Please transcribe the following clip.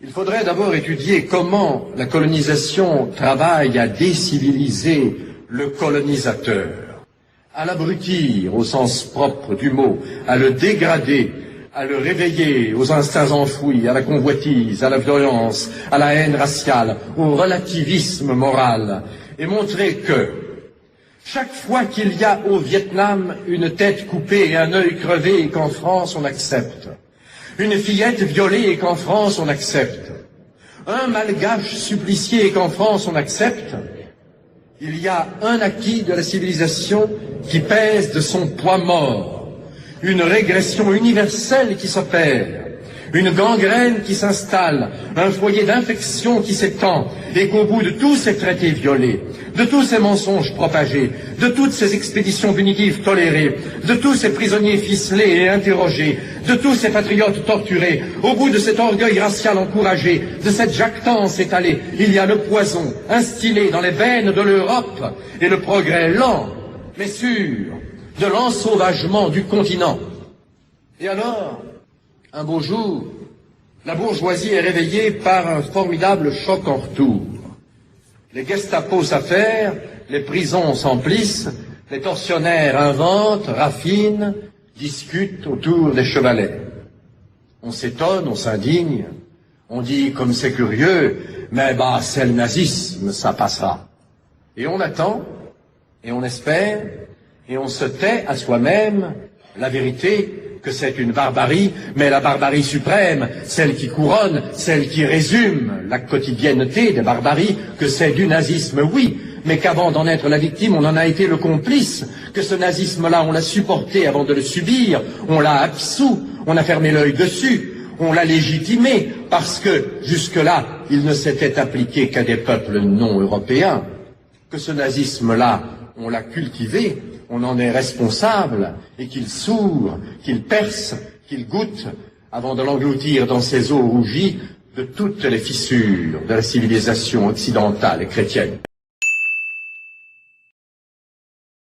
Il faudrait d'abord étudier comment la colonisation travaille à déciviliser le colonisateur, à l'abrutir au sens propre du mot, à le dégrader, à le réveiller aux instincts enfouis, à la convoitise, à la violence, à la haine raciale, au relativisme moral, et montrer que chaque fois qu'il y a au Vietnam une tête coupée et un œil crevé et qu'en France on accepte, une fillette violée et qu'en France on accepte, un malgache supplicié et qu'en France on accepte, il y a un acquis de la civilisation qui pèse de son poids mort, une régression universelle qui s'opère, une gangrène qui s'installe, un foyer d'infection qui s'étend, et qu'au bout de tous ces traités violés, de tous ces mensonges propagés, de toutes ces expéditions punitives tolérées, de tous ces prisonniers ficelés et interrogés, de tous ces patriotes torturés, au bout de cet orgueil racial encouragé, de cette jactance étalée, il y a le poison instillé dans les veines de l'Europe et le progrès lent, mais sûr, de l'ensauvagement du continent. Et alors, un beau jour, la bourgeoisie est réveillée par un formidable choc en retour. Les Gestapos s'affairent, les prisons s'emplissent, les tortionnaires inventent, raffinent, discutent autour des chevalets. On s'étonne, on s'indigne, on dit comme c'est curieux, mais bah c'est le nazisme, ça passera. Et on attend, et on espère, et on se tait à soi-même la vérité que c'est une barbarie, mais la barbarie suprême, celle qui couronne, celle qui résume la quotidienneté des barbaries, que c'est du nazisme, oui, mais qu'avant d'en être la victime, on en a été le complice, que ce nazisme-là, on l'a supporté avant de le subir, on l'a absous, on a fermé l'œil dessus, on l'a légitimé, parce que, jusque-là, il ne s'était appliqué qu'à des peuples non européens, que ce nazisme-là, on l'a cultivé, on en est responsable, et qu'il sourd, qu'il perce, qu'il goûte, avant de l'engloutir dans ses eaux rougies de toutes les fissures de la civilisation occidentale et chrétienne.